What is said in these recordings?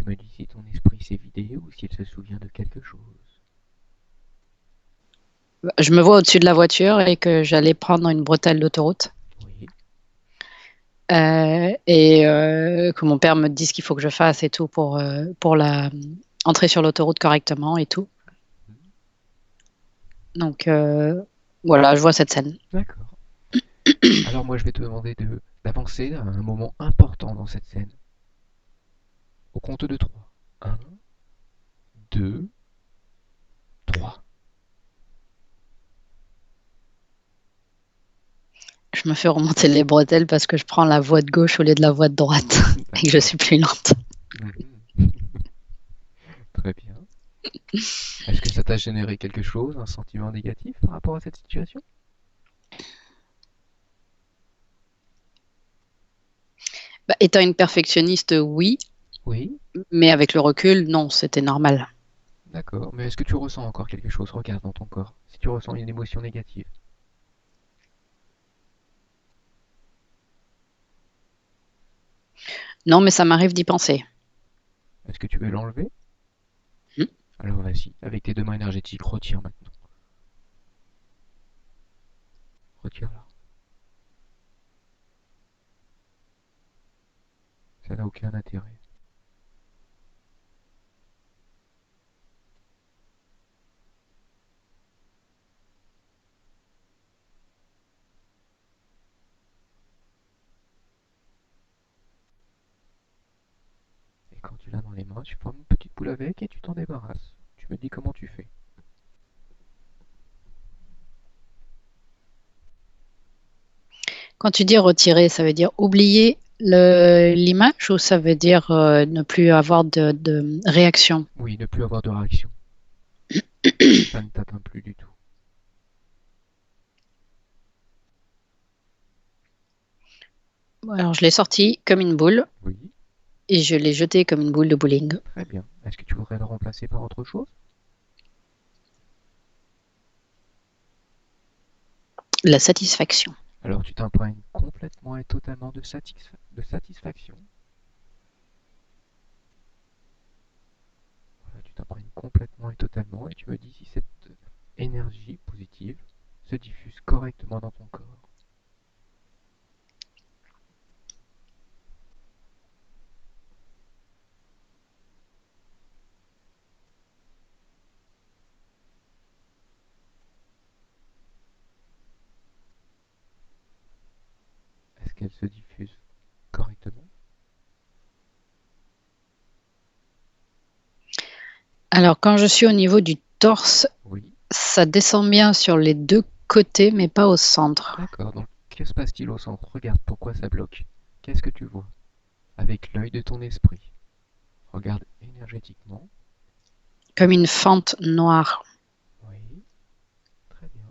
tu me dis si ton esprit s'est vidé ou s'il se souvient de quelque chose. Je me vois au-dessus de la voiture et que j'allais prendre une bretelle d'autoroute. Oui. Que mon père me dise qu'il faut que je fasse et tout pour entrer sur l'autoroute correctement et tout. Donc voilà, je vois cette scène. D'accord. Alors moi je vais te demander d'avancer à un moment important dans cette scène. Au compte de 3. Un, 2, 3. Je me fais remonter les bretelles parce que je prends la voie de gauche au lieu de la voie de droite et que je D'accord. suis plus lente. Mhm. Très bien. Est-ce que ça t'a généré quelque chose, un sentiment négatif par rapport à cette situation? Bah, étant une perfectionniste, oui, Oui. mais avec le recul, non, c'était normal. D'accord. Mais est-ce que tu ressens encore quelque chose? Regarde dans ton corps. Si tu ressens une émotion négative. Non, mais ça m'arrive d'y penser. Est-ce que tu veux l'enlever? Hmm. Alors vas-y, avec tes deux mains énergétiques, retire maintenant. Retire-la. Ça n'a aucun intérêt. Et quand tu l'as dans les mains, tu formes une petite boule avec et tu t'en débarrasses. Tu me dis comment tu fais. Quand tu dis retirer, ça veut dire oublier l'image ou ça veut dire ne plus avoir de réaction? Oui, ne plus avoir de réaction. Ça ne t'atteint plus du tout. Alors, je l'ai sorti comme une boule Oui, et je l'ai jeté comme une boule de bowling. très bien. Est-ce que tu voudrais le remplacer par autre chose? La satisfaction. Alors tu t'imprègnes complètement et totalement de satisfaction. Voilà, tu t'imprègnes complètement et totalement et tu me dis si cette énergie positive se diffuse correctement dans ton corps. Est-ce qu'elle se diffuse correctement? Alors, quand je suis au niveau du torse, Oui. ça descend bien sur les deux côtés, mais pas au centre. D'accord, donc que se passe-t-il au centre? Regarde pourquoi ça bloque. Qu'est-ce que tu vois? Avec l'œil de ton esprit. Regarde énergétiquement. Comme une fente noire, Oui, très bien.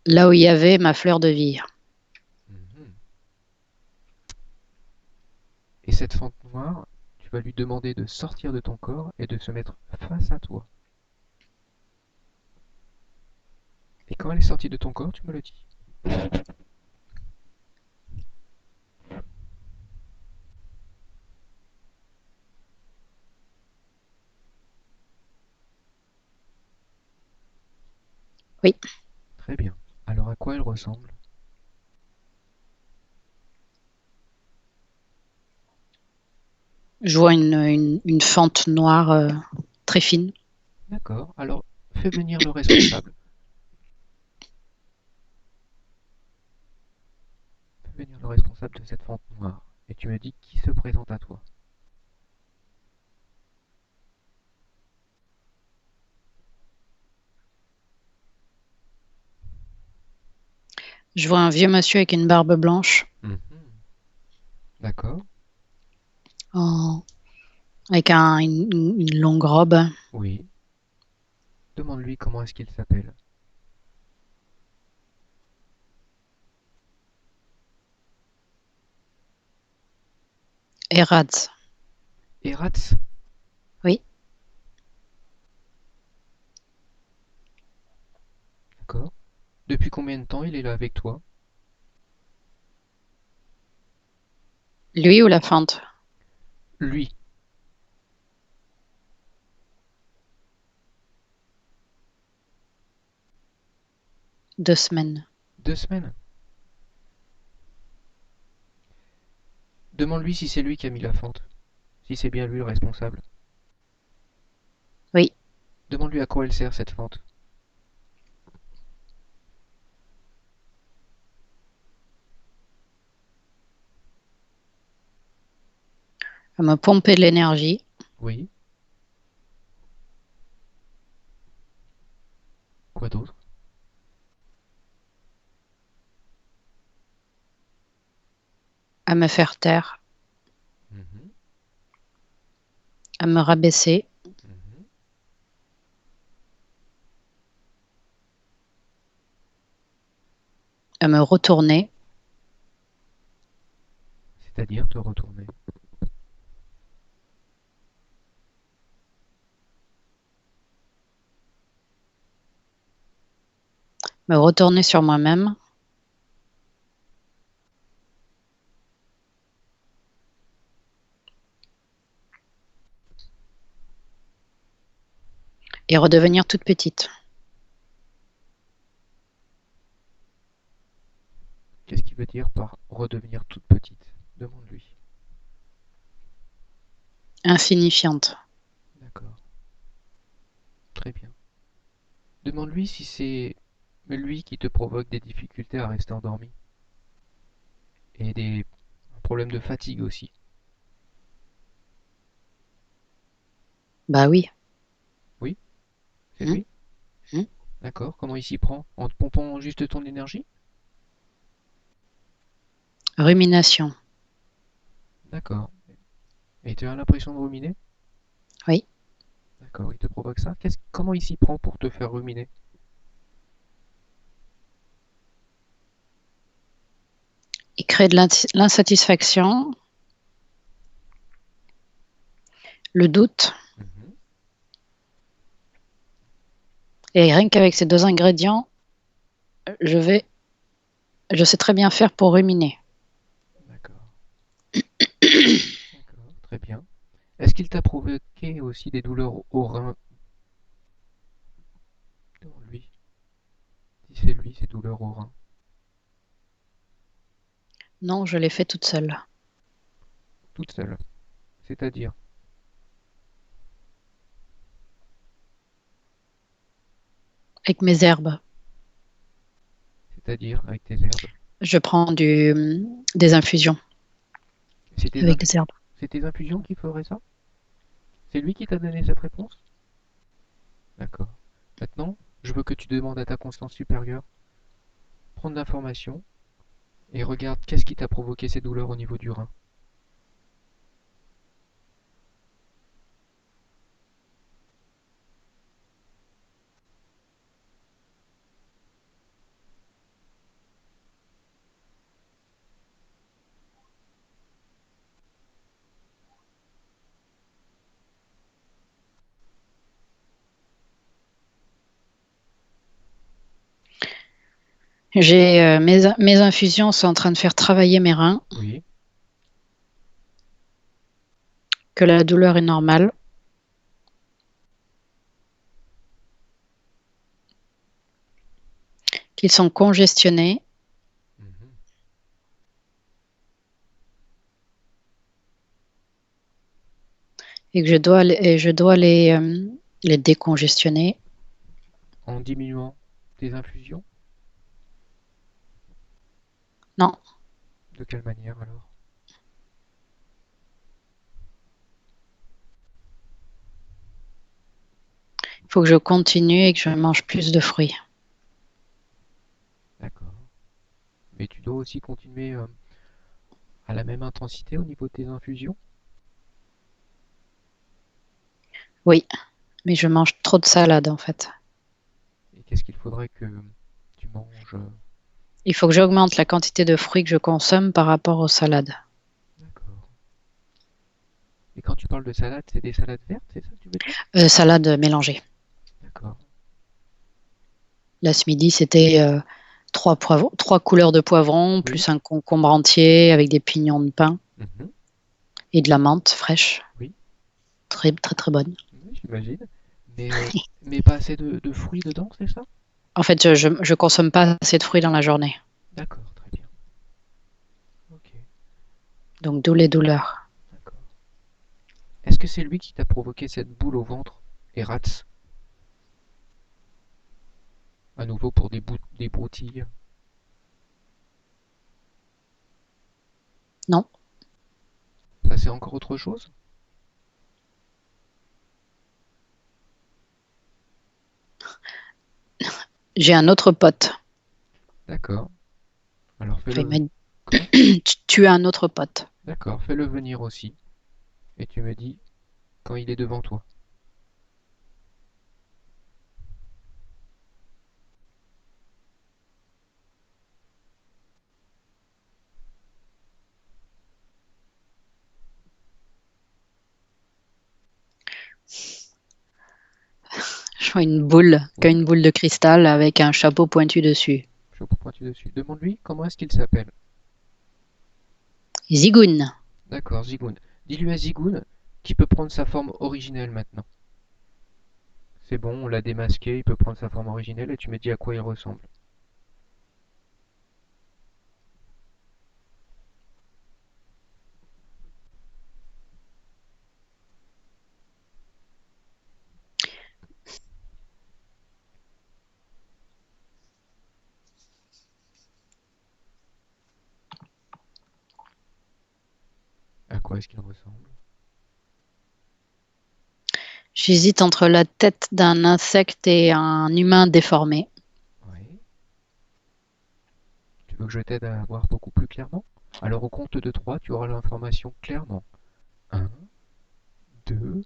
là où il y avait ma fleur de vie. Mhm. Et cette fente noire, tu vas lui demander de sortir de ton corps et de se mettre face à toi. Et quand elle est sortie de ton corps, tu me le dis. Oui, Très bien. Alors à quoi elle ressemble? je vois une fente noire très fine. D'accord, alors fais venir le responsable. Fais venir le responsable de cette fente noire. Et tu me dis qui se présente à toi. Je vois un vieux monsieur avec une barbe blanche, Mhm. D'accord. en- avec une longue robe. Oui. Demande-lui comment est-ce qu'il s'appelle. Eratz. Eratz. Oui, D'accord. Depuis combien de temps il est là avec toi? lui ou la fente? Lui. 2 semaines. 2 semaines. Demande-lui si c'est lui qui a mis la fente. Si c'est bien lui le responsable. Oui, Demande-lui à quoi elle sert cette fente. à me pomper de l'énergie, Oui. Quoi d'autre? à me faire taire, Mhm, à me rabaisser, mhm. à me retourner, C'est-à-dire te retourner. me retourner sur moi-même et redevenir toute petite. Qu'est-ce qu'il veut dire par redevenir toute petite? Demande-lui. Insignifiante. D'accord. Très bien. Demande-lui si c'est lui qui te provoque des difficultés à rester endormi. Et des problèmes de fatigue aussi. Bah oui. Oui, c'est Hum, lui. hum. D'accord. Comment il s'y prend? En te pompant juste ton énergie? Rumination. D'accord. Et tu as l'impression de ruminer? Oui. D'accord, il te provoque ça. Comment il s'y prend pour te faire ruminer? Il crée de l'insatisfaction, le doute. Mhm. Et rien qu'avec ces 2 ingrédients, je vais, je sais très bien faire pour ruminer. D'accord, d'accord, très bien. Est-ce qu'il t'a provoqué aussi des douleurs au rein? Lui, si c'est lui, ces douleurs au rein. Non, je l'ai fait toute seule. Toute seule. C'est-à-dire, Avec mes herbes. c'est-à-dire avec tes herbes. Je prends des infusions C'est tes, avec inf- des herbes. c'est tes infusions qui feraient ça? C'est lui qui t'a donné cette réponse? D'accord. Maintenant, je veux que tu demandes à ta conscience supérieure, prendre l'information et regarde qu'est-ce qui t'a provoqué ces douleurs au niveau du rein. Mes infusions sont en train de faire travailler mes reins, Oui, que la douleur est normale, qu'ils sont congestionnés mhm, et que je dois les décongestionner. en diminuant tes infusions. Non, De quelle manière alors? il faut que je continue et que je mange plus de fruits. D'accord. Mais tu dois aussi continuer à la même intensité au niveau de tes infusions? Oui, mais je mange trop de salade en fait. Et qu'est-ce qu'il faudrait que tu manges? Il faut que j'augmente la quantité de fruits que je consomme par rapport aux salades. D'accord. Et quand tu parles de salade, c'est des salades vertes, c'est ça que tu veux dire? Salade mélangée. D'accord. Là, ce midi, c'était 3 couleurs de poivrons, Oui. plus un concombre entier avec des pignons de pain Mhm. et de la menthe fraîche. Oui. Très, très, très bonne. Oui, j'imagine. Mais, euh, mais pas assez de fruits dedans, c'est ça? En fait, je consomme pas assez de fruits dans la journée, D'accord, très bien. Ok, donc d'où les douleurs. d'accord. Est-ce que c'est lui qui t'a provoqué cette boule au ventre, Eratz, à nouveau pour des broutilles? Non, Ça, c'est encore autre chose? j'ai un autre pote. D'accord. Alors Enfin, fais-le. Comment? tu as un autre pote. D'accord, fais-le venir aussi. Et tu me dis quand il est devant toi. Je vois une boule, comme Oui, une boule de cristal avec un chapeau pointu dessus. chapeau pointu dessus. Demande-lui comment est-ce qu'il s'appelle. Zigoun. D'accord, Zigoun. Dis-lui à Zigoun qu'il peut prendre sa forme originelle maintenant. C'est bon, on l'a démasqué, il peut prendre sa forme originelle et tu me dis à quoi il ressemble. À quoi est-ce qu'il ressemble? J'hésite entre la tête d'un insecte et un humain déformé. Oui. Tu veux que je t'aide à voir beaucoup plus clairement? Alors au compte de 3, tu auras l'information clairement. Un, 2,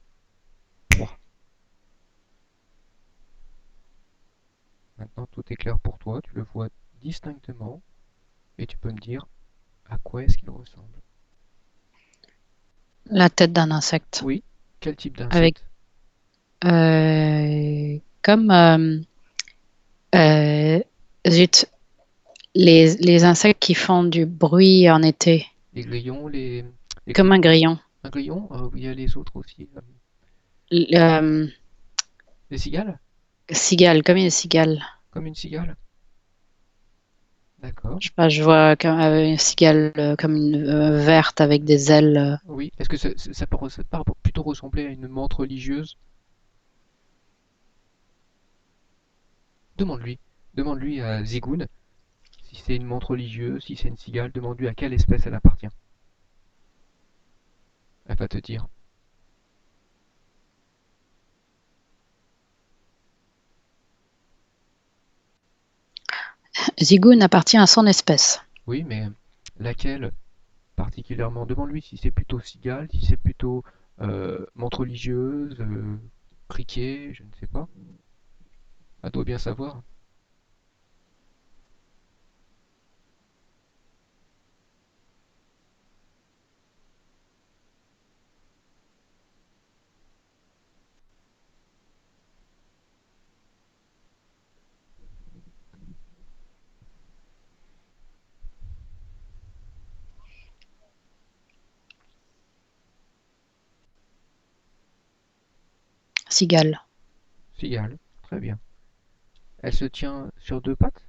3. Maintenant tout est clair pour toi, tu le vois distinctement et tu peux me dire à quoi est-ce qu'il ressemble. La tête d'un insecte. Oui, quel type Avec d'insecte? comme euh, zut, les insectes qui font du bruit en été, Les grillons, les comme un griffons? grillon. Un grillon? Oui, il y a les autres aussi. Euh, Des cigales? cigale, comme une cigale. Comme une cigale? D'accord. Je sais pas, je vois comme, une cigale comme une verte avec des ailes. Oui. Est-ce que ça peut pas plutôt ressembler à une menthe religieuse? Demande-lui. Demande-lui à Zigoun si c'est une menthe religieuse, si c'est une cigale. Demande-lui à quelle espèce elle appartient. Elle va te dire. Zigoun appartient à son espèce. Oui, mais laquelle particulièrement? Demande-lui si c'est plutôt cigale, si c'est plutôt menthe religieuse, criquet, je ne sais pas. Elle doit bien savoir. Cigale. Cigale. Très bien. Elle se tient sur deux pattes?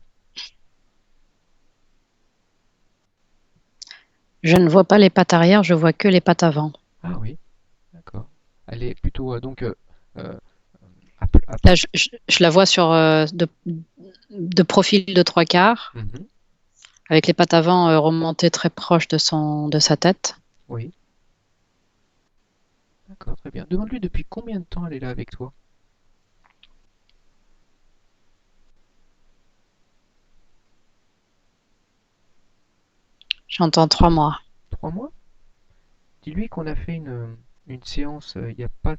Je ne vois pas les pattes arrière, je vois que les pattes avant. Ah oui, d'accord. Elle est plutôt euh, Là, je la vois sur de profil de trois quarts, mhm. avec les pattes avant remontées très proches de sa tête. Oui, d'accord, très bien. Demande-lui depuis combien de temps elle est là avec toi? J'entends 3 mois. 3 mois? Dis-lui qu'on a fait une séance il n'y a pas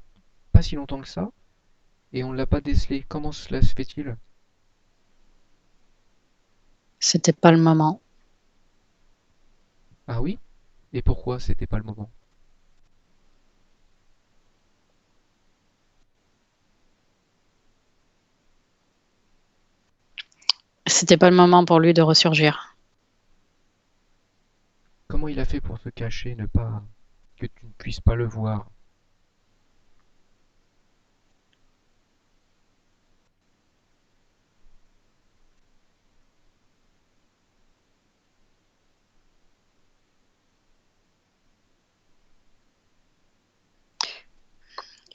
si longtemps que ça, et on ne l'a pas décelé. Comment cela se fait-il? C'était pas le moment. Ah oui? Et pourquoi c'était pas le moment? C'était pas le moment pour lui de ressurgir. Comment il a fait pour se cacher, ne pas que tu ne puisses pas le voir?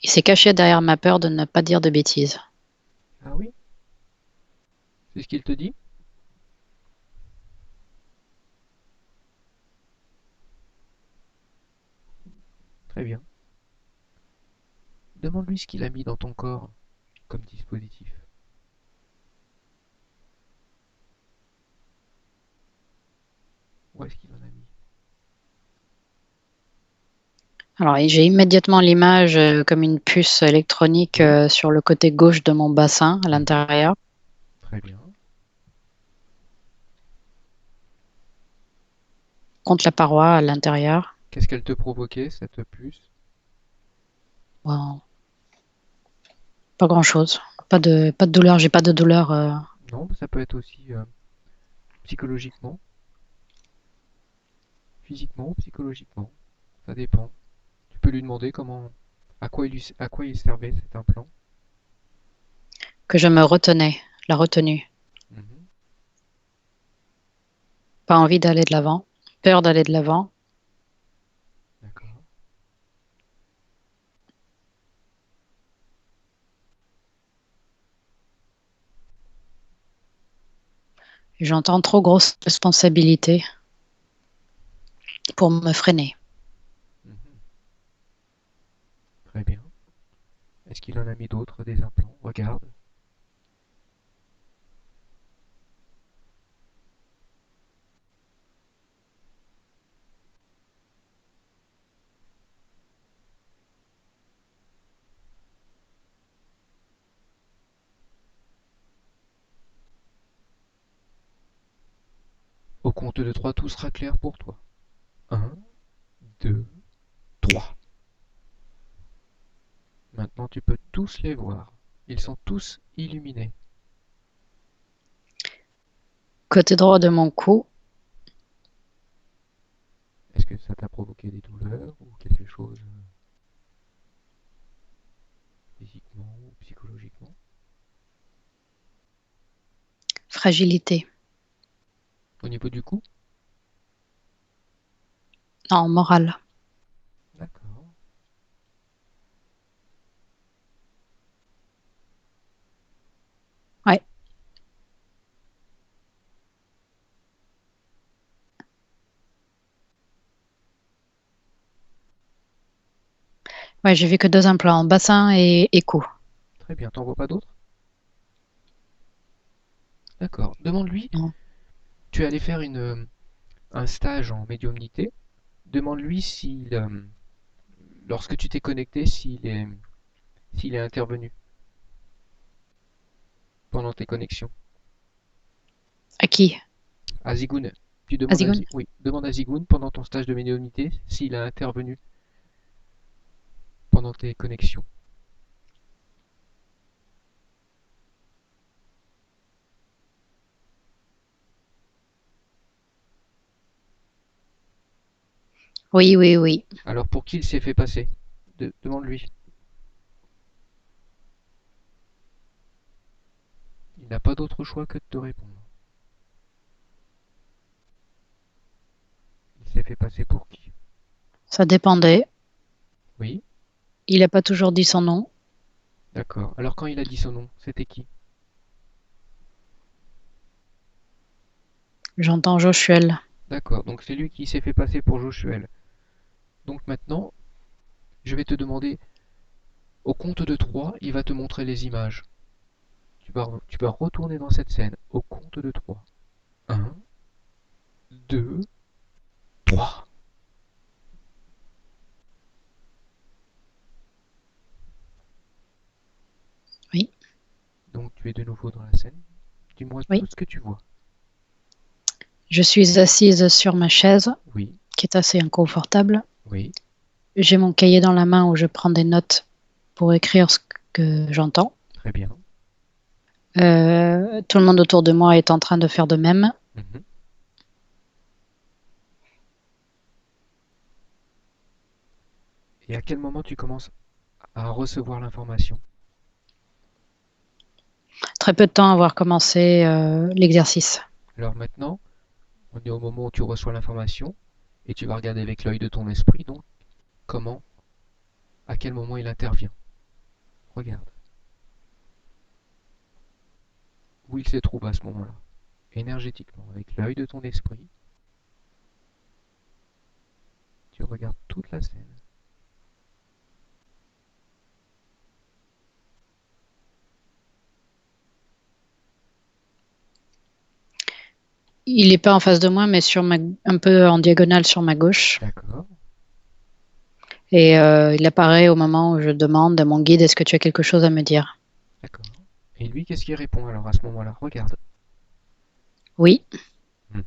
Il s'est caché derrière ma peur de ne pas dire de bêtises. Ah oui? C'est ce qu'il te dit? Très bien. Demande-lui ce qu'il a mis dans ton corps comme dispositif. Où est-ce qu'il en a mis? Alors, j'ai immédiatement l'image comme une puce électronique Oui. sur le côté gauche de mon bassin, à Mhm. l'intérieur, Très bien. contre la paroi, à l'intérieur. Qu'est-ce qu'elle te provoquait, cette puce? Bon, pas grand-chose. Pas de douleur. J'ai pas de douleur. Non, ça peut être aussi psychologiquement, physiquement ou psychologiquement. Ça dépend. Tu peux lui demander à quoi il servait cet implant. Que je me retenais. La retenue. Mhm. Pas envie d'aller de l'avant. Peur d'aller de l'avant. D'accord. J'entends trop grosse responsabilité pour me freiner. Mhm. Très bien. Est-ce qu'il en a mis d'autres, des implants? Regarde. Au compte de 3, tout sera clair pour toi. Un, 2, 3. Maintenant, tu peux tous les voir. Ils sont tous illuminés. Côté droit de mon cou. Est-ce que ça t'a provoqué des douleurs ou quelque chose physiquement ou psychologiquement? Fragilité. Au niveau du cou? Non, morale. D'accord. Ouais. Ouais, j'ai vu que 2 implants, bassin et cou. Très bien. T'en vois pas d'autres? D'accord. Demande-lui. Non. Tu es allé faire un stage en médiumnité. Demande-lui s'il, lorsque tu t'es connecté, s'il est intervenu pendant tes connexions. À qui? À Zigoun. Azigoun? Oui, demande à Zigoun pendant ton stage de médiumnité s'il a intervenu pendant tes connexions. Oui, oui, oui. Alors pour qui il s'est fait passer? Demande-lui. Il n'a pas d'autre choix que de te répondre. Il s'est fait passer pour qui? Ça dépendait. Oui, Il n'a pas toujours dit son nom. d'accord. Alors quand il a dit son nom, c'était qui? J'entends Josuel. D'accord, donc c'est lui qui s'est fait passer pour Joshuel. Donc maintenant, je vais te demander, au compte de 3, il va te montrer les images. Tu vas retourner dans cette scène, au compte de 3. Un, 2, 3. Oui, Donc tu es de nouveau dans la scène. Dis-moi oui. tout ce que tu vois. Je suis assise sur ma chaise, Oui, qui est assez inconfortable. oui, J'ai mon cahier dans la main où je prends des notes pour écrire ce que j'entends. très bien. Tout le monde autour de moi est en train de faire de même. Mhm. Et à quel moment tu commences à recevoir l'information? Très peu de temps à avoir commencé l'exercice. Alors maintenant, on est au moment où tu reçois l'information et tu vas regarder avec l'œil de ton esprit, donc comment, à quel moment il intervient. regarde où il se trouve à ce moment-là, énergétiquement, avec l'œil de ton esprit. Tu regardes toute la scène. Il est pas en face de moi, mais un peu en diagonale sur ma gauche. D'accord, Et il apparaît au moment où je demande à mon guide, est-ce que tu as quelque chose à me dire? d'accord. Et lui, qu'est-ce qu'il répond alors à ce moment-là? Regarde. Oui. Mhm.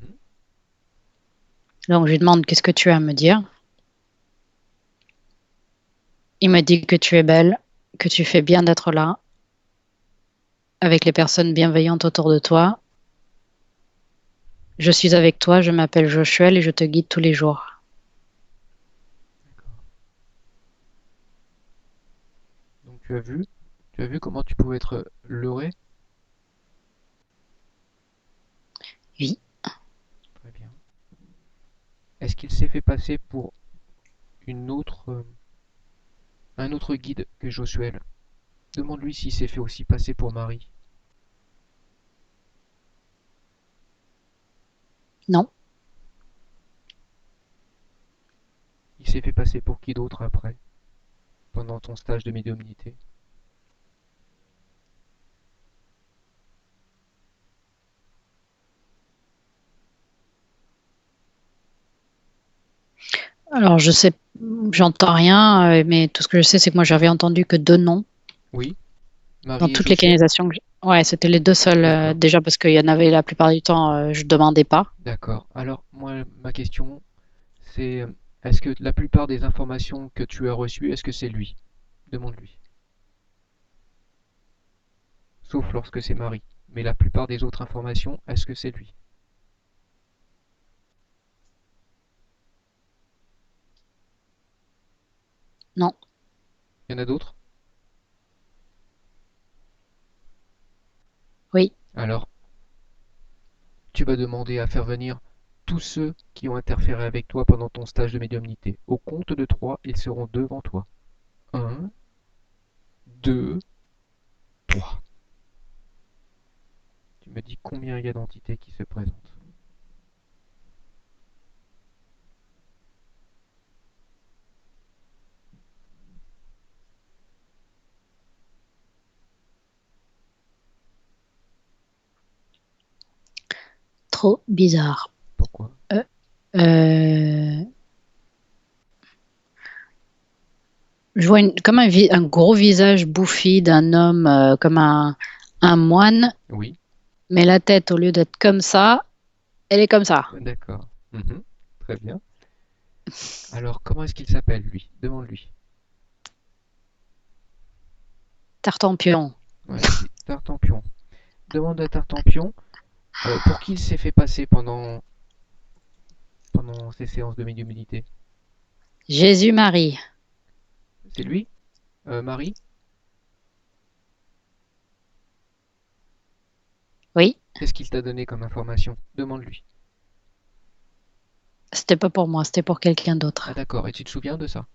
Donc je lui demande, qu'est-ce que tu as à me dire? Il me dit que tu es belle, que tu fais bien d'être là, avec les personnes bienveillantes autour de toi. Je suis avec toi, je m'appelle Joshua et je te guide tous les jours. D'accord. Donc tu as vu comment tu pouvais être leurré? Oui. Très bien. Est-ce qu'il s'est fait passer pour une autre, un autre guide que Josuel? Demande-lui s'il s'est fait aussi passer pour Marie. Non. Il s'est fait passer pour qui d'autre après, pendant ton stage de médiumnité? Alors je sais, j'entends rien, mais tout ce que je sais, c'est que moi j'avais entendu que deux noms Oui, dans Marie et toutes les Josuel? canalisations Ouais, c'était les deux seuls, D'accord, déjà parce qu'il y en avait la plupart du temps, je demandais pas. d'accord. Alors, moi, ma question, c'est est-ce que la plupart des informations que tu as reçues, est-ce que c'est lui? Demande-lui. Sauf lorsque c'est Marie. Mais la plupart des autres informations, est-ce que c'est lui? Non. Il y en a d'autres? Oui. Alors, tu vas demander à faire venir tous ceux qui ont interféré avec toi pendant ton stage de médiumnité. Au compte de 3, ils seront devant toi. Un, 2, 3. Tu me dis combien il y a d'entités qui se présentent. Trop bizarre. Pourquoi? Euh, euh, je vois comme un gros visage bouffi d'un homme, comme un moine, Oui, mais la tête, au lieu d'être comme ça, elle est comme ça. d'accord. Mhm, très bien. Alors, comment est-ce qu'il s'appelle, lui? Demande-lui. Tartampion. Ouais, c'est Tartampion. Demande à Tartampion pour qui il s'est fait passer pendant ces séances de médiumnité. Jésus-Marie. C'est lui? Marie? Oui, Qu'est-ce qu'il t'a donné comme information? Demande-lui. c'était pas pour moi, c'était pour quelqu'un Ah d'autre. d'accord, et tu te souviens de ça?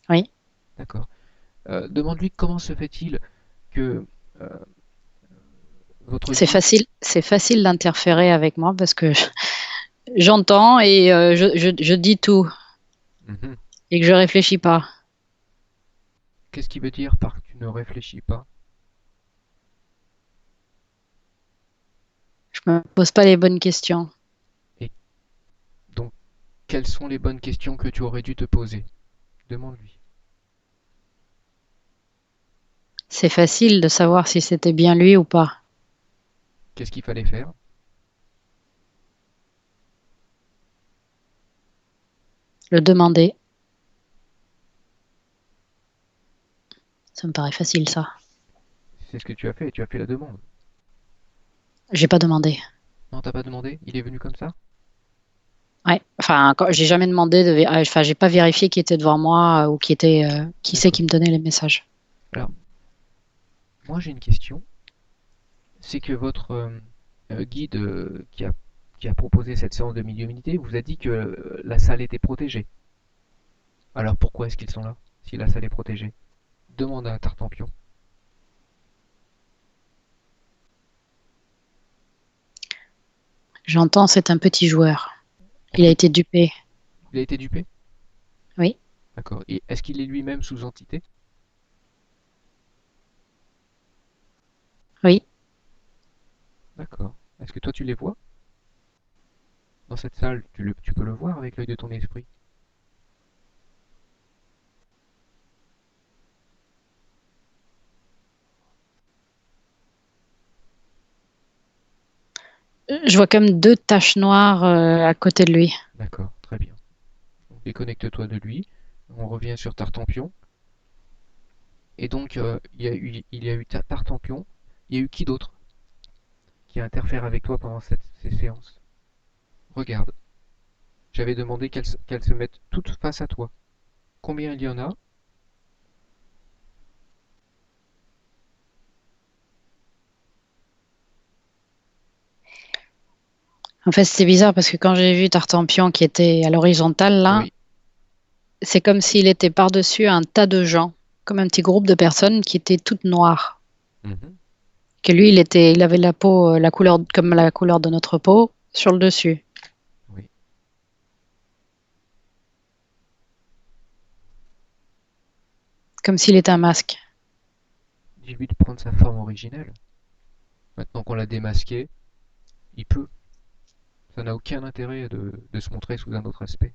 Oui. D'accord. Demande-lui comment se fait-il que euh, votre guide... C'est facile d'interférer avec moi parce que j'entends et je dis tout Mhm. et que je réfléchis pas. Qu'est-ce qu'il veut dire par tu ne réfléchis pas? Je me pose pas les bonnes questions. Et donc, quelles sont les bonnes questions que tu aurais dû te poser? Demande-lui. C'est facile de savoir si c'était bien lui ou pas. Qu'est-ce qu'il fallait faire? Le demander, ça me paraît facile ça. C'est ce que tu as fait la demande. J'ai pas demandé. Non, t'as pas demandé? Il est venu comme ça? Ouais. Enfin, j'ai jamais demandé enfin, j'ai pas vérifié qui était devant moi ou qui c'est D'accord. qui me donnait les messages. Alors, moi j'ai une question. C'est que votre guide qui a proposé cette séance de médiumnité vous a dit que la salle était protégée. Alors pourquoi est-ce qu'ils sont là, si la salle est protégée? Demande à Tartampion. J'entends, c'est un petit joueur. Est-ce Il a que été dupé. il a été dupé? Oui, D'accord. Et est-ce qu'il est lui-même sous entité? oui. D'accord. Est-ce que toi tu les vois? Dans cette salle, tu peux le voir avec l'œil de ton esprit. Je vois comme deux taches noires à côté de lui. D'accord, très bien. Donc, déconnecte-toi de lui. On revient sur Tartampion. Et donc, il y a eu Tartampion. Il y a eu qui d'autre qui interfère avec toi pendant ces séances? Regarde, j'avais demandé qu'elles se mettent toutes face à toi. Combien il y en a? En fait, c'était bizarre parce que quand j'ai vu Tartampion qui était à l'horizontale, là, Oui. c'est comme s'il était par-dessus un tas de gens, comme un petit groupe de personnes qui étaient toutes noires. Mhm. Que lui, il avait la peau, la couleur, comme la couleur de notre peau, sur le dessus, Oui. comme s'il était un masque. Dis-lui de prendre sa forme originelle. Maintenant qu'on l'a démasqué, il peut. Ça n'a aucun intérêt de se montrer sous un autre aspect.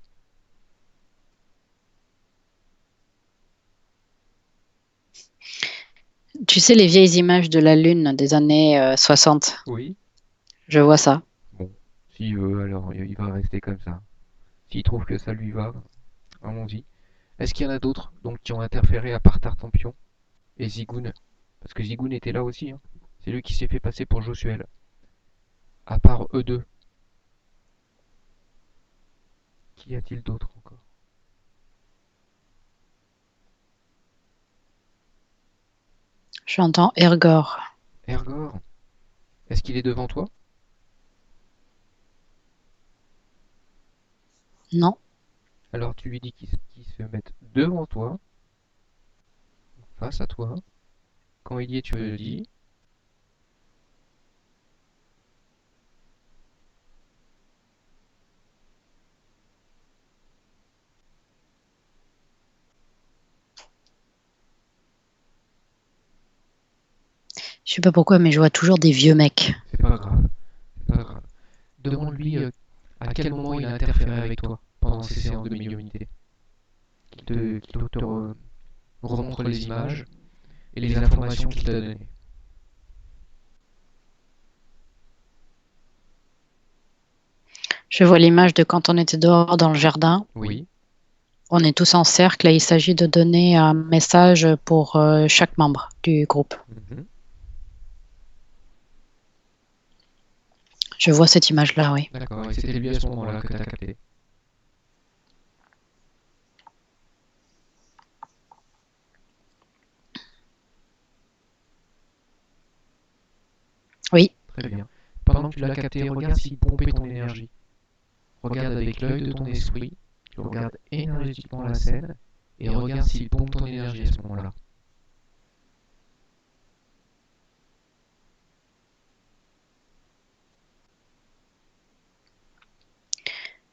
Tu sais, les vieilles images de la Lune des années 60, Oui. je vois ça. Bon, s'il veut, alors il va rester comme ça. S'il trouve que ça lui va, allons-y. Est-ce qu'il y en a d'autres donc qui ont interféré à part Tartampion et Zigoun? Parce que Zigoun était là aussi, hein. C'est lui qui s'est fait passer pour Josuel. À part eux deux, qui y a-t-il d'autre encore? J'entends Ergor. Ergor, est-ce qu'il est devant toi? Non. Alors tu lui dis qu'il se mette devant toi, face à toi. Quand il y est, tu me le dis. Je sais pas pourquoi, mais je vois toujours des vieux mecs. C'est pas grave, c'est pas grave. Demande-lui à quel moment il a interféré avec toi pendant ces séances de médiumnité. Qu'il te remontre les images et les informations qu'il t'a données. Je vois l'image de quand on était dehors dans le jardin. Oui. On est tous en cercle et il s'agit de donner un message pour chaque membre du groupe. Mhm. Je vois cette image-là, oui. D'accord, et c'était lui à ce moment-là que t'as capté. Oui, Très bien. Pendant que tu l'as capté, regarde s'il pompait ton énergie. Regarde avec l'œil de ton esprit, tu regardes énergétiquement la scène et regarde s'il pompe ton énergie à ce moment-là.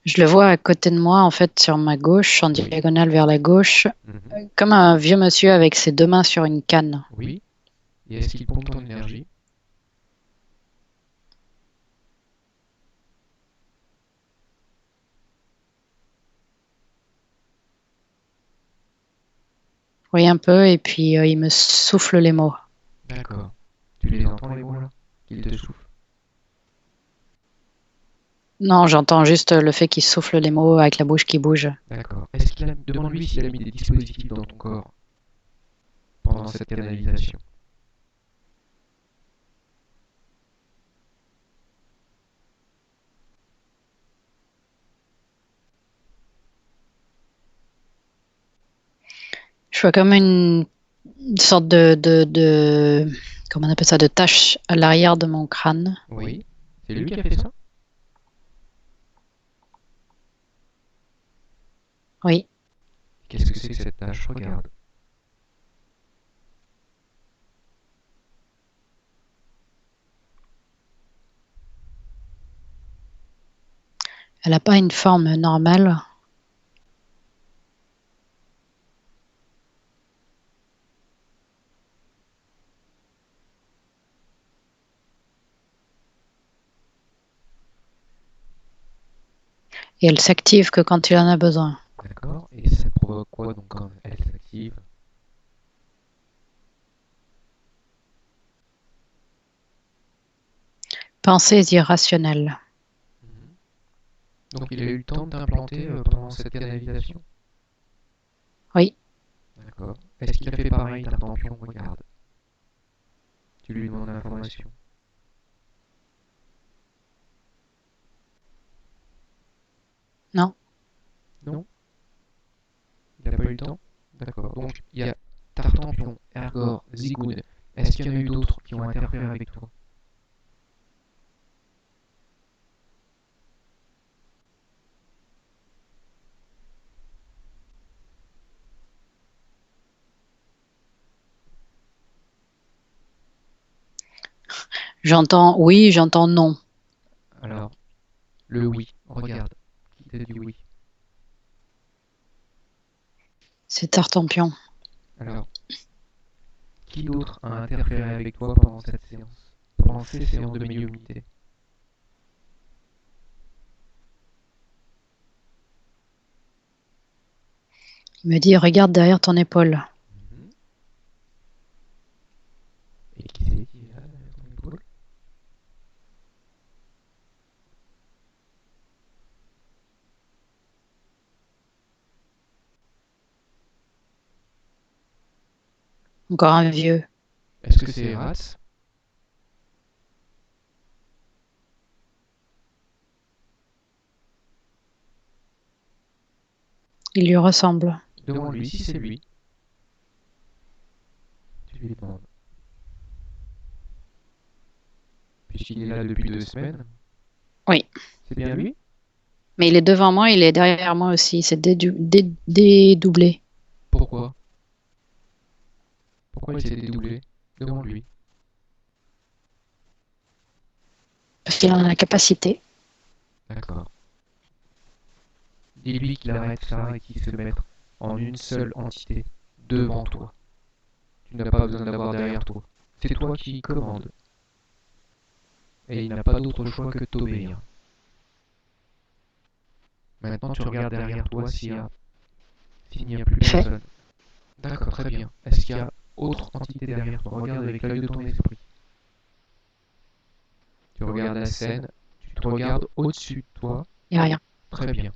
je le vois à côté de moi, en fait, sur ma gauche, en Oui. diagonale vers la gauche, Mhm. comme un vieux monsieur avec ses deux mains sur une canne. Oui. Et est-ce qu'il pompe ton énergie? Oui, un peu, et puis il me souffle les mots. D'accord. Tu les entends les mots là? Qu'il te souffle. Non, j'entends juste le fait qu'il souffle les mots avec la bouche qui bouge. D'accord. Demande-lui s'il a mis des dispositifs dans ton corps pendant cette canalisation. Je vois comme une sorte comment on appelle ça, de tache à l'arrière de mon crâne. Oui. C'est lui qui a fait ça? Oui, Qu'est-ce que c'est que cette tâche? Regarde. Elle n'a pas une forme normale. Et elle s'active que quand tu en as besoin. D'accord. Et ça provoque quoi donc quand elle s'active? Pensées irrationnelles. Mhm. Donc il a eu le temps de t'implanter pendant cette canalisation? Oui, D'accord. Est-ce qu'il a fait pareil, Tartampion? Regarde. Tu lui demandes l'information. non. Non? Il n'a pas eu le temps? D'accord. Donc il y a Tartampion, Ergor, Zigoun. Est-ce qu'il y en a eu d'autres qui ont interféré avec toi? J'entends oui, j'entends non. Alors, le oui, regarde. Qui t'a dit oui? C'est Tartampion. Alors, qui d'autre a interféré avec toi pendant cette séance? Pendant ces séances de médiumnité? Il me dit regarde derrière ton épaule. Mhm. Et qui c'est qui est là derrière ton épaule? Encore un vieux. Est-ce que c'est Ratz? Il lui ressemble. Demande-lui si c'est lui. Tu lui demandes. Puisqu'il est là depuis 2 semaines. Oui. C'est bien lui? Mais il est devant moi, il est derrière moi aussi. C'est dédoublé. Pourquoi? Pourquoi il s'est dédoublé? Demande-lui. Parce qu'il en a la capacité. D'accord. Dis-lui qu'il arrête ça et qu'il se mette en une seule entité devant toi. Tu n'as pas besoin d'avoir derrière toi. C'est toi qui commandes. Et il n'a pas d'autre choix que de t'obéir. Maintenant, tu regardes derrière toi s'il n'y a plus Fait. personne. D'accord, très bien. Est-ce qu'il y a autre entité derrière toi? Regarde avec l'œil de ton esprit. Tu regardes la scène, tu te regardes au-dessus de toi. Il n'y a rien. Très bien.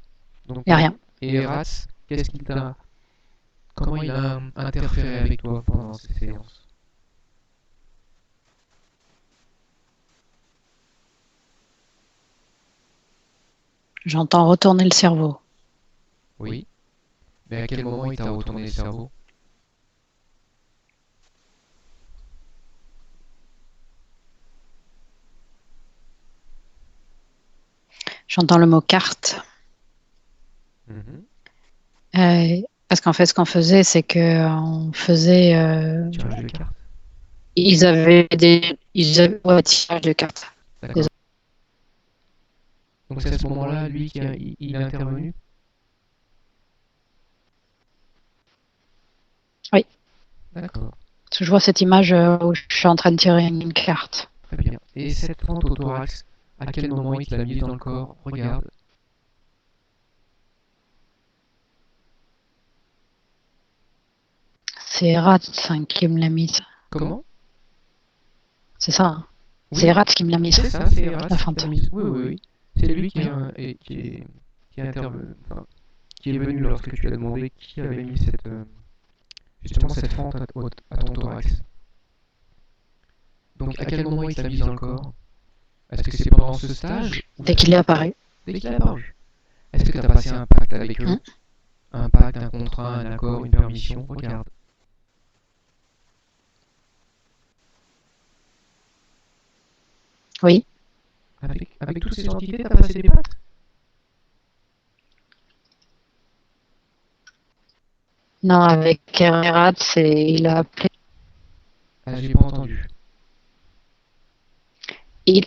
Donc, Il n'y a rien. et Eras, qu'est-ce qu'il t'a. Comment il a interféré avec toi pendant ces séances? J'entends retourner le cerveau. Oui. Mais à quel moment il t'a retourné le cerveau? J'entends le mot carte. Mhm. Parce qu'en fait, ce qu'on faisait, c'est qu'on faisait. Tirage de cartes. Ils avaient des. Ils avaient ouais, tirage de cartes. D'accord. Donc c'est à ce moment-là, lui, il est intervenu? Oui. D'accord. Parce que je vois cette image où je suis en train de tirer une carte. Très bien. Et cette fente au thorax, à quel moment il te l'a mise dans le corps? Regarde. C'est Erat qui me l'a mise. Comment? C'est ça. Hein. C'est Oui, Erat qui me l'a mise. c'est ça, c'est Eras La qui t'a fente. mise. Oui, oui, oui. C'est lui Oui. qui est intervenu, enfin, qui est venu lorsque tu as demandé qui avait mis cette, justement cette fente à ton thorax. Donc à quel moment il te l'a mise dans le corps? Est-ce que c'est pendant ce stage ou Dès qu'il est apparu. dès qu'il est apparu? Est-ce que tu as passé un pacte avec eux? Hein. Un pacte, un contrat, un accord, une permission? Regarde. Oui. Avec toutes ces entités, tu as passé des pactes? Non, avec Erat, il a appelé. Ah, j'ai pas entendu.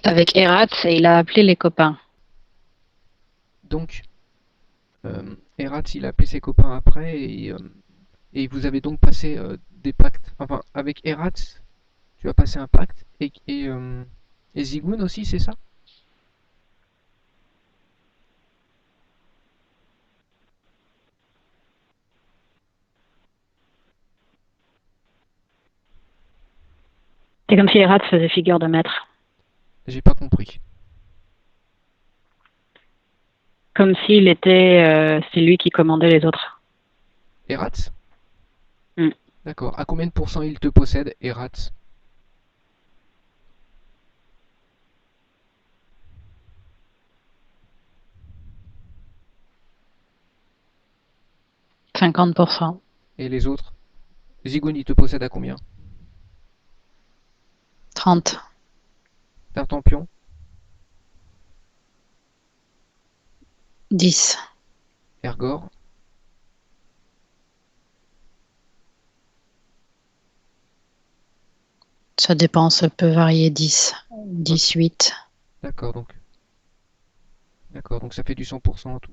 Avec Erat, il a appelé les copains. Donc, Erat, il a appelé ses copains après et vous avez donc passé des pactes. Enfin, avec Erat, tu as passé un pacte et Zigun aussi, c'est ça? C'est comme si Erat faisait figure de maître. J'ai pas compris. Comme s'il était, c'est lui qui commandait les autres. Erat? Mm. D'accord. À combien de pourcents il te possède, Erat? 50%. Et les autres? Zigun, il te possède à combien? 30. Tartampion? 10. Ergor? Ça dépend, ça peut varier 10. Ok. 18. D'accord, donc ça fait du 100% en tout.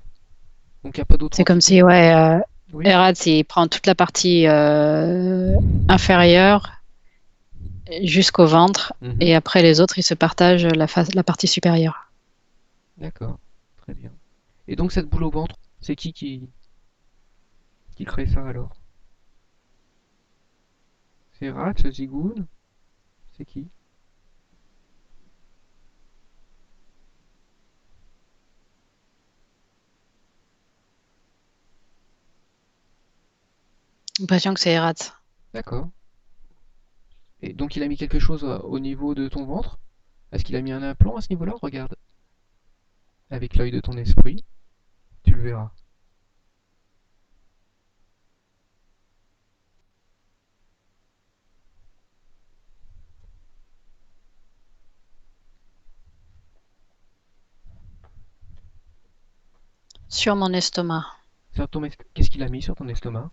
Donc il n'y a pas d'autre C'est comme entité? si, ouais, Oui? Erat, il prend toute la partie inférieure jusqu'au ventre, Mhm. et après les autres, ils se partagent la partie supérieure. D'accord, très bien. Et donc cette boule au ventre, c'est qui crée ça alors? C'est Rat, Zigoun? C'est qui? J'ai l'impression que c'est Erat. D'accord. Et donc il a mis quelque chose au niveau de ton ventre? Est-ce qu'il a mis un implant à ce niveau-là? Regarde, avec l'œil de ton esprit, tu le verras. Sur mon estomac. Qu'est-ce qu'il a mis sur ton estomac?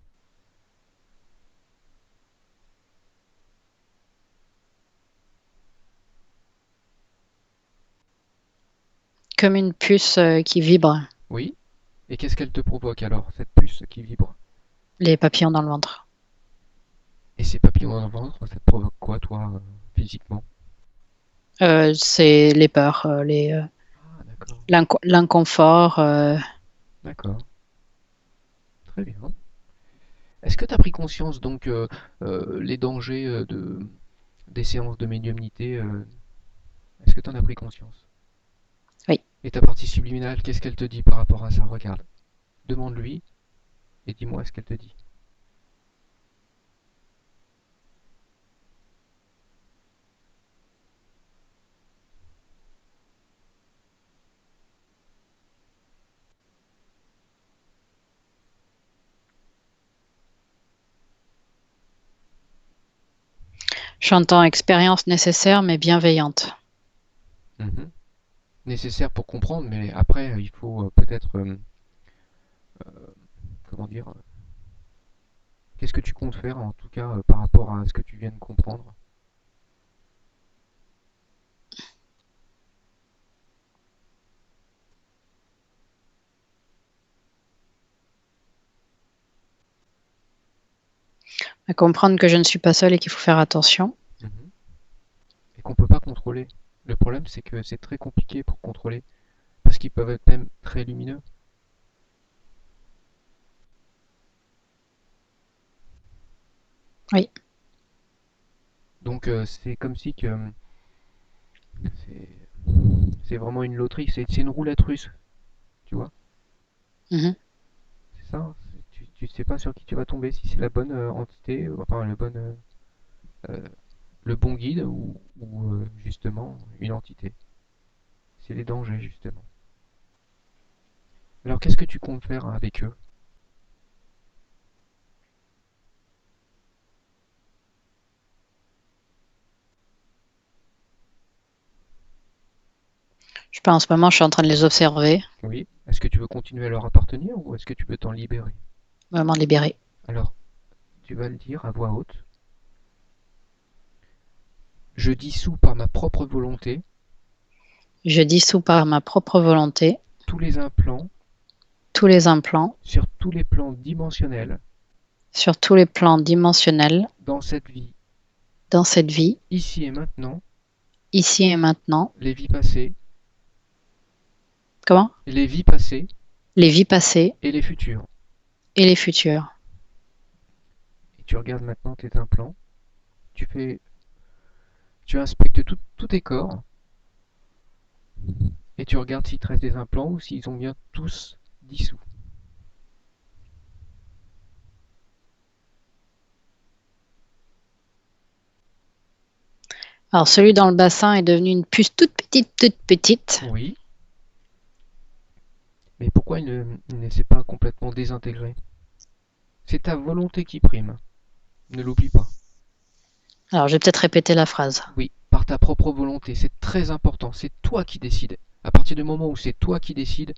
Comme une puce qui vibre. Oui. Et qu'est-ce qu'elle te provoque alors, cette puce qui vibre? Les papillons dans le ventre. Et ces papillons dans le ventre, ça te provoque quoi, toi, physiquement? C'est les peurs, Ah, d'accord. l'inconfort. D'accord. Très bien. Est-ce que tu as pris conscience donc les dangers des séances de médiumnité est-ce que tu en as pris conscience? Oui. Et ta partie subliminale, qu'est-ce qu'elle te dit par rapport à ça? Regarde. Demande-lui et dis-moi ce qu'elle te dit. J'entends expérience nécessaire mais bienveillante. Mhm. Nécessaire pour comprendre, mais après, il faut peut-être, comment dire, qu'est-ce que tu comptes faire en tout cas par rapport à ce que tu viens de comprendre? À comprendre que je ne suis pas seule et qu'il faut faire attention. Mhm. Et qu'on peut pas contrôler. Le problème, c'est que c'est très compliqué pour contrôler, parce qu'ils peuvent être même très lumineux. Oui. Donc c'est comme si que c'est c'est vraiment une loterie, c'est une roulette russe, tu vois? Mhm. C'est ça, tu sais pas sur qui tu vas tomber, si c'est la bonne entité, enfin euh, le bon guide ou justement une entité. C'est les dangers justement. Alors qu'est-ce que tu comptes faire avec eux? Je sais pas, en ce moment, je suis en train de les observer, Oui. Est-ce que tu veux continuer à leur appartenir ou est-ce que tu veux t'en libérer? vraiment libérer. Alors, tu vas le dire à voix haute. Je dissous par ma propre volonté Je dissous par ma propre volonté tous les implants tous les implants, sur tous les plans dimensionnels, sur tous les plans dimensionnels, dans cette vie, dans cette vie, ici et maintenant, ici et maintenant. les vies passées, Comment? les vies passées Les vies passées et les futures. et les futures. Et tu regardes maintenant tes implants, tu fais, tu inspectes tous tes corps, et tu regardes s'il te reste des implants ou s'ils ont bien tous dissous. Alors celui dans le bassin est devenu une puce toute petite, toute petite. Oui, mais pourquoi il ne s'est pas complètement désintégré? C'est ta volonté qui prime, ne l'oublie pas. Alors je vais peut-être répéter la phrase. Oui, par ta propre volonté, c'est très important, c'est toi qui décides. À partir du moment où c'est toi qui décides,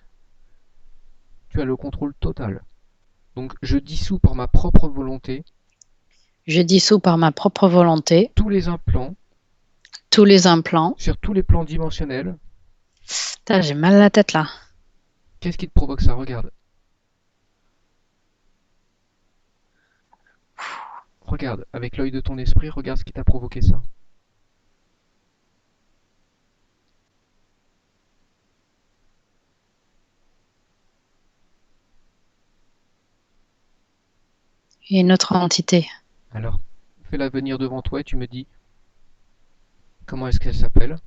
tu as le contrôle total. Donc je dissous par ma propre volonté Je dissous par ma propre volonté tous les implants tous les implants. sur tous les plans dimensionnels. Putain, j'ai mal à la tête là. Qu'est-ce qui te provoque ça? Regarde. Regarde, avec l'œil de ton esprit, regarde ce qui t'a provoqué ça. Et une autre entité. Alors, fais-la venir devant toi et tu me dis comment est-ce qu'elle s'appelle?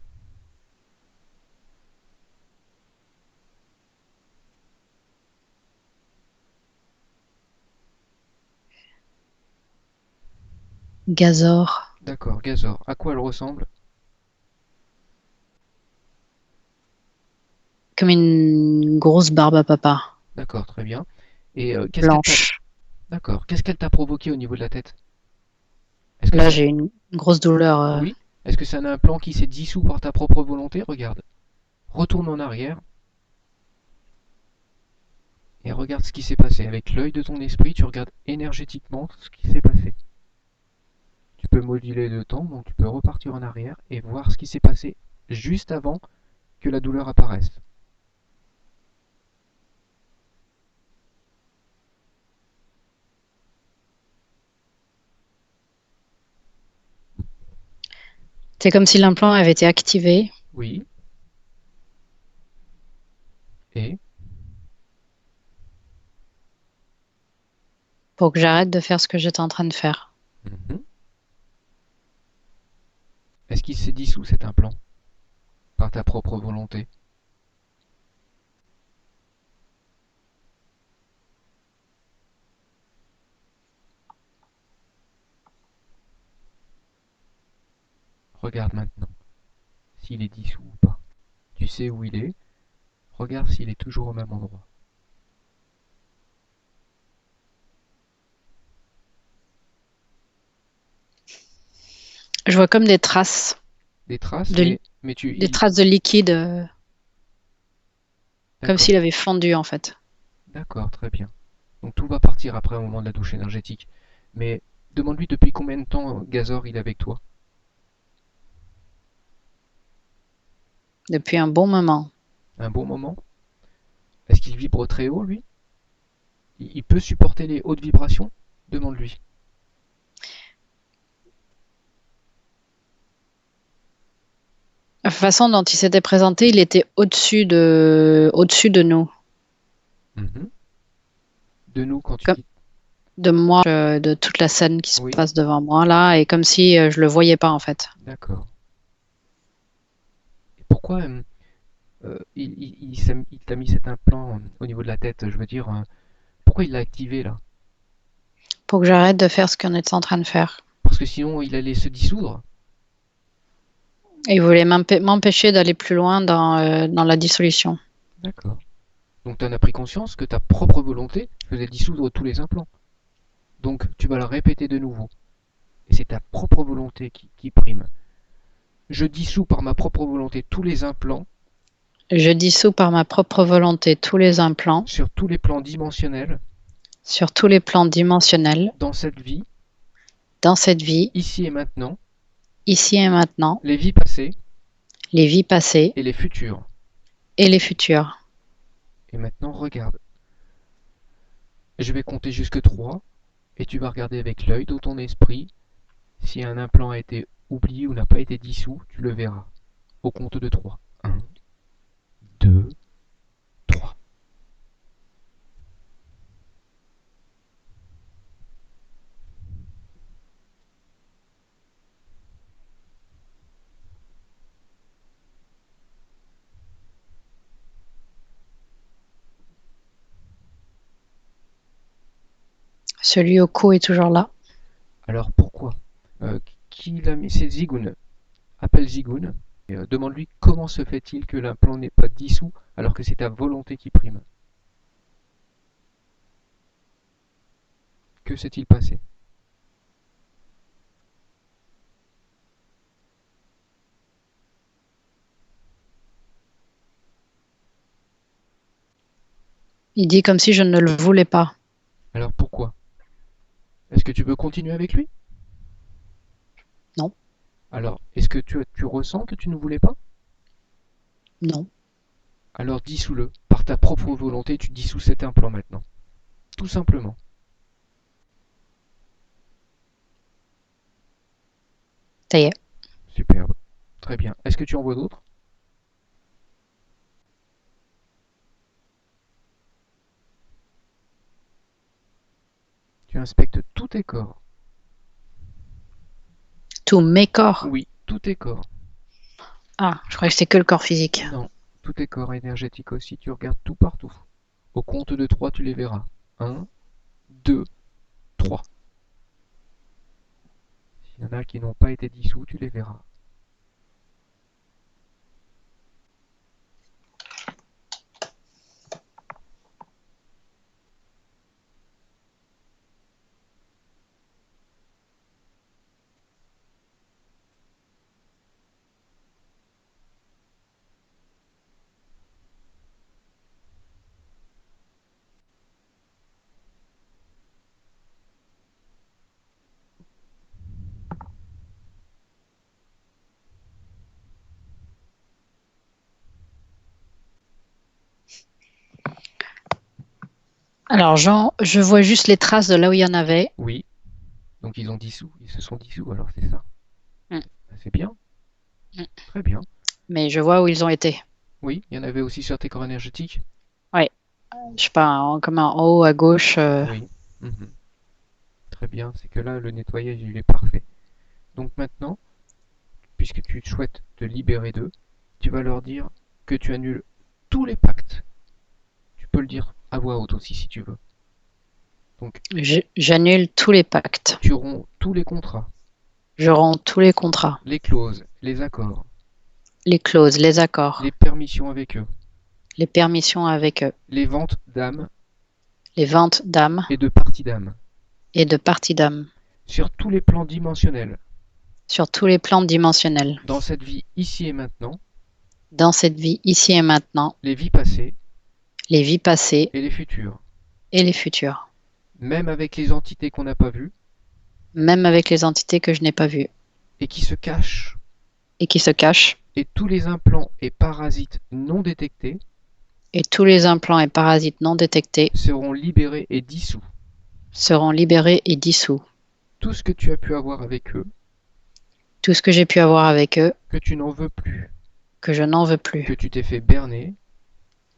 Gazor. D'accord, Gazor. À quoi elle ressemble? Comme une grosse barbe à papa. D'accord, très bien. Et qu'est-ce qu'elle t'a... Blanche. D'accord, qu'est-ce qu'elle t'a provoqué au niveau de la tête? Est-ce que Là, c'est... j'ai une grosse douleur. Oui? Est-ce que c'est un implant qui s'est dissous par ta propre volonté? Regarde. Retourne en arrière et regarde ce qui s'est passé. Avec l'œil de ton esprit, tu regardes énergétiquement ce qui s'est passé. Tu peux moduler le temps, donc tu peux repartir en arrière et voir ce qui s'est passé juste avant que la douleur apparaisse. C'est comme si l'implant avait été activé Oui. Et pour que j'arrête de faire ce que j'étais en train de faire. Mhm. Est-ce qu'il s'est dissous cet implant par ta propre volonté? Regarde maintenant s'il est dissous ou pas. Tu sais où il est. Regarde s'il est toujours au même endroit. Je vois comme des traces Des traces, de, mais tu... des traces de liquide, comme D'accord, s'il avait fondu en fait. d'accord, très bien. Donc tout va partir après au moment de la douche énergétique. Mais demande-lui depuis combien de temps Gazor il est avec toi? Depuis un bon moment. Un bon moment? Est-ce qu'il vibre très haut lui? Il peut supporter les hautes vibrations? Demande-lui. La façon dont il s'était présenté, il était au-dessus de nous, Mhm. De nous quand tu comme dis... de moi, de toute la scène qui se Oui, passe devant moi là, et comme si je le voyais pas en fait. d'accord. Et pourquoi il t'a mis cet implant au niveau de la tête? Je veux dire, pourquoi il l'a activé là? Pour que j'arrête de faire ce qu'on était en train de faire. Parce que sinon il allait se dissoudre. Et il voulait m'empêcher d'aller plus loin dans la dissolution. D'accord. Donc tu en as pris conscience que ta propre volonté faisait dissoudre tous les implants. Donc tu vas le répéter de nouveau. Et c'est ta propre volonté qui prime. Je dissous par ma propre volonté tous les implants Je dissous par ma propre volonté tous les implants sur tous les plans dimensionnels sur tous les plans dimensionnels dans cette vie, dans cette vie, ici et maintenant, ici et maintenant, les vies passées les vies passées et les futures. et les futures. Et maintenant regarde. Je vais compter jusque 3 et tu vas regarder avec l'œil de ton esprit si un implant a été oublié ou n'a pas été dissous, tu le verras. Au compte de 3. 1, 2, 3. Celui au cou est toujours là. Alors pourquoi Qui l'a mis? C'est Zigoun. Appelle Zigoun et demande-lui comment se fait-il que l'implant n'est pas dissous alors que c'est ta volonté qui prime. Que s'est-il passé? Il dit comme si je ne le voulais pas. Alors pourquoi? Est-ce que tu peux continuer avec lui? Non, Alors, est-ce que tu ressens que tu ne voulais pas? non. Alors dissous-le. Par ta propre volonté, tu dissous cet implant maintenant. Tout simplement. Ça y est. Superbe. Très bien. Est-ce que tu en vois d'autres? Tu inspectes tous tes corps. Tous mes corps. Oui, tous tes corps. Ah, je croyais que c'était que le corps physique. Non, tous tes corps énergétiques aussi. Tu regardes tout partout. Au compte de 3, tu les verras. Un, 2, 3. S'il y en a qui n'ont pas été dissous, tu les verras. Alors, Jean, je vois juste les traces de là où il y en avait. Oui, donc ils ont dissous. Ils se sont dissous, alors c'est ça. Mm, C'est bien. mm. Très bien. Mais je vois où ils ont été. Oui, il y en avait aussi sur tes corps énergétiques. Ouais. Je sais pas, comme en haut à gauche. Oui. Mhm. Très bien, c'est que là, le nettoyage, il est parfait. Donc maintenant, puisque tu souhaites te libérer d'eux, tu vas leur dire que tu annules tous les pactes. Tu peux le dire à voix haute aussi si tu veux. Donc, J'annule tous les pactes. tu romps tous les contrats, Je rends tous les contrats, les clauses, les accords, les clauses, les accords, les permissions avec eux, les permissions avec eux, les ventes d'âmes les ventes d'âmes et de parties d'âmes, et de parties d'âmes, sur tous les plans dimensionnels, sur tous les plans dimensionnels, dans cette vie ici et maintenant, dans cette vie ici et maintenant, les vies passées les vies passées et les futures, et les futures, même avec les entités qu'on n'a pas vues même avec les entités que je n'ai pas vues et qui se cachent, et qui se cachent, et tous les implants et parasites non détectés et tous les implants et parasites non détectés seront libérés et dissous. seront libérés et dissous. Tout ce que tu as pu avoir avec eux, Tout ce que j'ai pu avoir avec eux, que tu n'en veux plus, que je n'en veux que plus, tu t'es fait berner,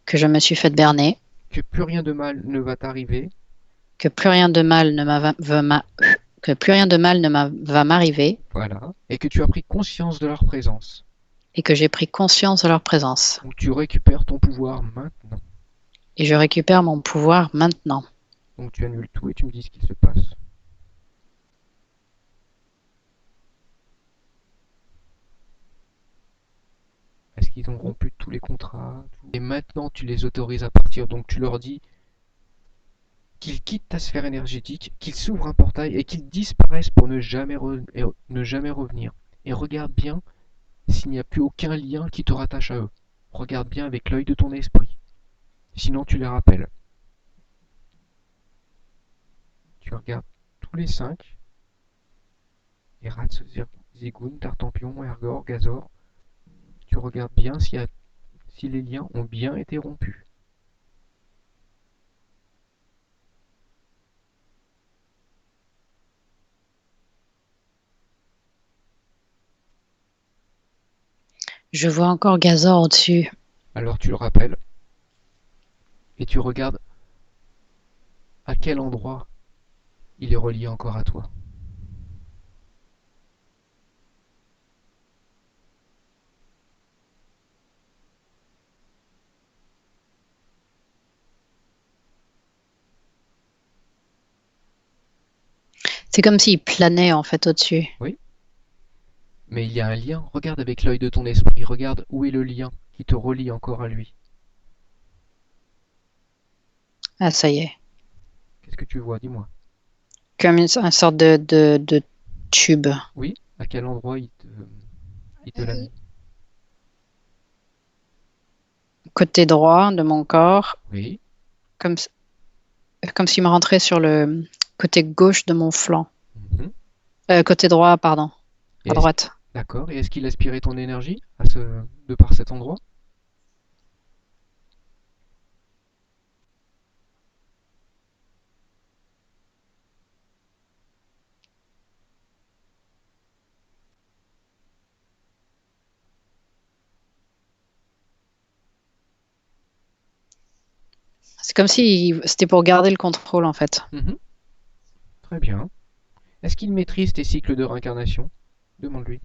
que je me suis fait berner, que plus rien de mal ne va t'arriver, que plus rien de mal ne que plus rien de mal ne va m'arriver voilà, et que tu as pris conscience de leur présence. et que j'ai pris conscience de leur présence. Donc tu récupères ton pouvoir maintenant. Et je récupère mon pouvoir maintenant. Donc tu annules tout et tu me dis ce qui se passe. Est-ce qu'ils ont rompu tous les contrats tout. Et maintenant tu les autorises à partir. Donc tu leur dis qu'ils quittent ta sphère énergétique, qu'ils s'ouvrent un portail et qu'ils disparaissent pour ne jamais revenir. Et regarde bien s'il n'y a plus aucun lien qui te rattache à eux. Regarde bien avec l'œil de ton esprit. Sinon tu les rappelles. Tu regardes tous les 5. Eratz, Zigoun, Tartampion, Ergor, Gazor. Tu regardes bien si les liens ont bien été rompus. Je vois encore Gazor au-dessus. Alors tu le rappelles et tu regardes à quel endroit il est relié encore à toi. C'est comme s'il planait en fait au-dessus. Oui, mais il y a un lien. Regarde avec l'œil de ton esprit. Regarde où est le lien qui te relie encore à lui. Ah, ça y est. Qu'est-ce que tu vois? Dis-moi. Comme une sorte de tube. Oui, à quel endroit il te l'a mis? Côté droit de mon corps, Oui. comme, comme s'il me rentrait sur le côté gauche de mon flanc. Mhm. Côté droit, pardon. Et À est-ce droite. d'accord. Et est-ce qu'il aspirait ton énergie de par cet endroit? C'est comme si c'était pour garder le contrôle en fait. Mhm. Très bien. Est-ce qu'il maîtrise tes cycles de réincarnation? Demande-lui.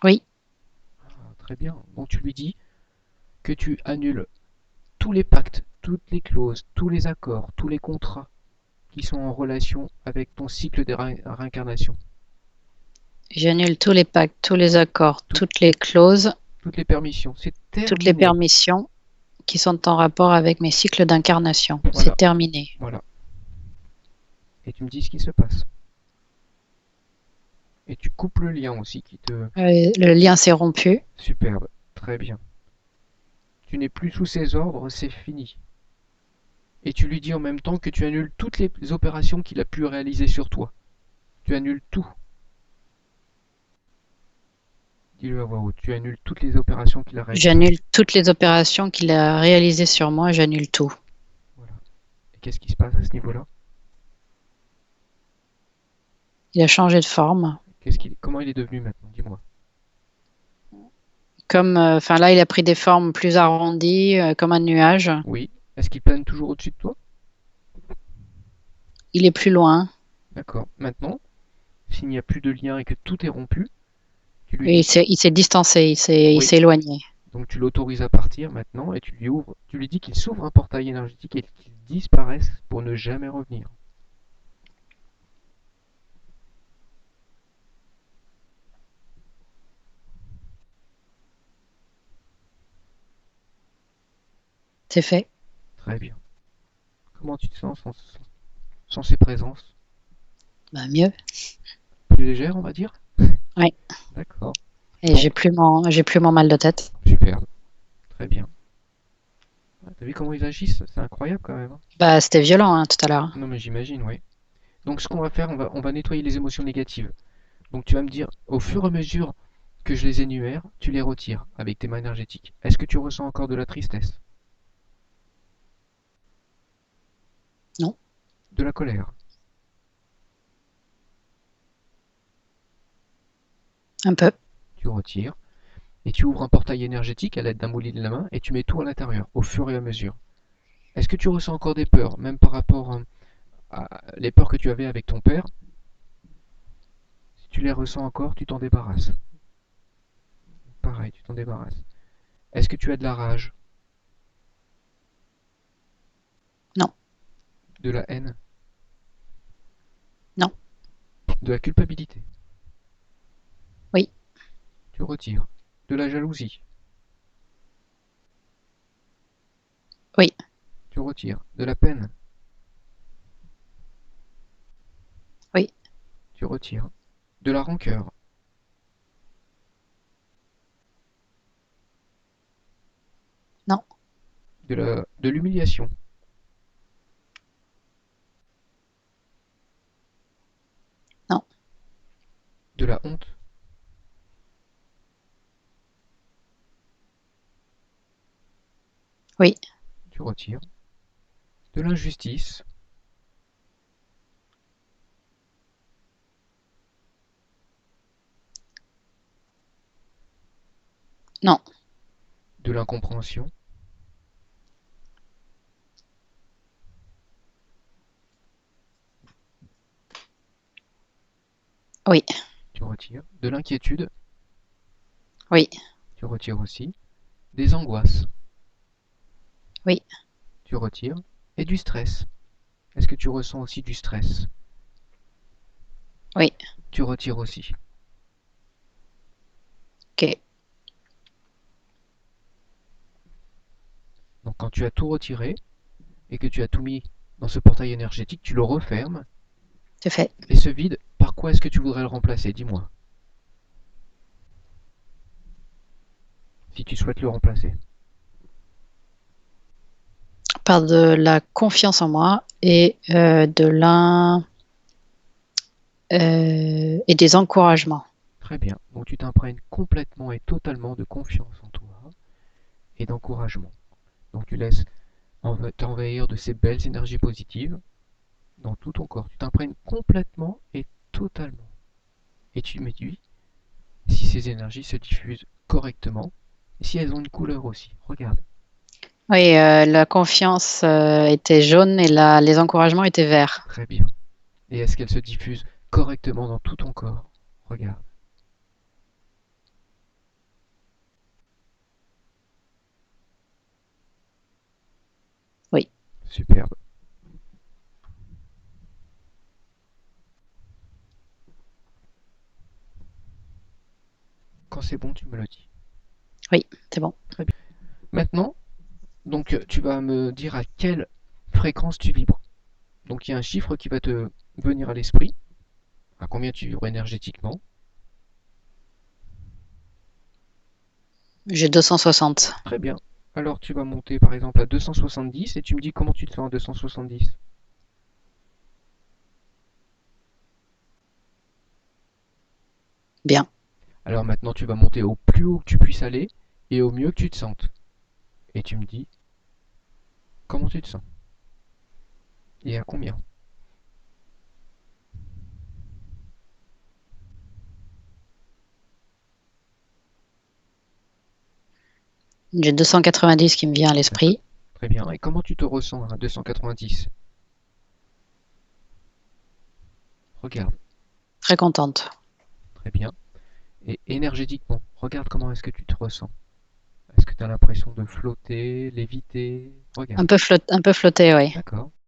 Oui, Ah, très bien. Donc tu lui dis que tu annules tous les pactes, toutes les clauses, tous les accords, tous les contrats qui sont en relation avec ton cycle de réincarnation. j'annule tous les pactes, tous les accords, Tout- toutes les clauses, toutes les permissions. C'est toutes les terminé. permissions qui sont en rapport avec mes cycles d'incarnation. Voilà, C'est terminé. voilà. Et tu me dis ce qui se passe. Et tu coupes le lien aussi qui te... Le lien s'est rompu. Superbe. Très bien. Tu n'es plus sous ses ordres, c'est fini. Et tu lui dis en même temps que tu annules toutes les opérations qu'il a pu réaliser sur toi. Tu annules tout. Dis-le à voix haute. Tu annules toutes les opérations qu'il a réalisées. J'annule toutes les opérations qu'il a réalisées sur moi, j'annule tout. Voilà. Et qu'est-ce qui se passe à ce niveau-là? Il a changé de forme. Comment il est devenu maintenant? Dis-moi. Comme, enfin là, il a pris des formes plus arrondies, comme un nuage. Oui. Est-ce qu'il plane toujours au-dessus de toi? Il est plus loin. D'accord. Maintenant, s'il n'y a plus de lien et que tout est rompu, tu lui Et dis il s'est distancé, il oui. s'est éloigné. Donc tu l'autorises à partir maintenant et tu lui dis qu'il s'ouvre un portail énergétique et qu'il disparaisse pour ne jamais revenir. C'est fait. Très bien. Comment tu te sens sans ses présences? Bah, mieux. Plus légère, on va dire? Ouais. D'accord. Et Bon, j'ai plus mon mal de tête. superbe. Très bien. Ah, t'as vu comment ils agissent? C'est incroyable quand même, hein. Bah, c'était violent, hein, tout à l'heure. Non mais j'imagine, oui. Donc ce qu'on va faire, on va nettoyer les émotions négatives. Donc tu vas me dire, au fur et à mesure que je les énumère, tu les retires avec tes mains énergétiques. Est-ce que tu ressens encore de la tristesse? Non, De la colère? un peu. Tu retires. Et tu ouvres un portail énergétique à l'aide d'un moulinet de la main et tu mets tout à l'intérieur, au fur et à mesure. Est-ce que tu ressens encore des peurs, même par rapport à les peurs que tu avais avec ton père? Si tu les ressens encore, tu t'en débarrasses. Pareil, tu t'en débarrasses. Est-ce que tu as de la rage? Non, De la haine? non, De la culpabilité? oui, Tu retires. De la jalousie? oui, Tu retires. De la peine? oui, Tu retires. De la rancœur? non, De l'humiliation? non, De la honte? Oui. Tu retires. De l'injustice. Non. De l'incompréhension. Oui. Tu retires. De l'inquiétude. Oui. Tu retires aussi. Des angoisses. Oui. Tu retires. Et du stress. Est-ce que tu ressens aussi du stress? Oui. Tu retires aussi. Ok. Donc quand tu as tout retiré et que tu as tout mis dans ce portail énergétique, tu le refermes. C'est fait. Et ce vide, par quoi est-ce que tu voudrais le remplacer? Dis-moi. Si tu souhaites le remplacer. Par de la confiance en moi et et des encouragements. Très bien. Donc tu t'imprègnes complètement et totalement de confiance en toi et d'encouragement. Donc tu laisses t'envahir de ces belles énergies positives dans tout ton corps. Tu t'imprègnes complètement et totalement. Et tu me dis si ces énergies se diffusent correctement et si elles ont une couleur aussi. Regarde. Oui, la confiance était jaune et les encouragements étaient verts. Très bien. Et est-ce qu'elles se diffusent correctement dans tout ton corps? Regarde. Oui, Superbe. Quand c'est bon, tu me le dis. oui, c'est bon. Très bien. Maintenant, donc tu vas me dire à quelle fréquence tu vibres. Donc il y a un chiffre qui va te venir à l'esprit. À combien tu vibres énergétiquement? J'ai 260. Très bien. Alors tu vas monter par exemple à 270 et tu me dis comment tu te sens à 270. Bien. Alors maintenant tu vas monter au plus haut que tu puisses aller et au mieux que tu te sentes. Et tu me dis comment tu te sens et à combien. J'ai 290 qui me vient à D'accord. l'esprit. Très bien. Et comment tu te ressens à 290? Regarde. Très contente. Très bien. Et énergétiquement, regarde comment est-ce que tu te ressens. Est-ce que tu as l'impression de flotter, léviter? Regarde. Un peu flotté, oui. D'accord.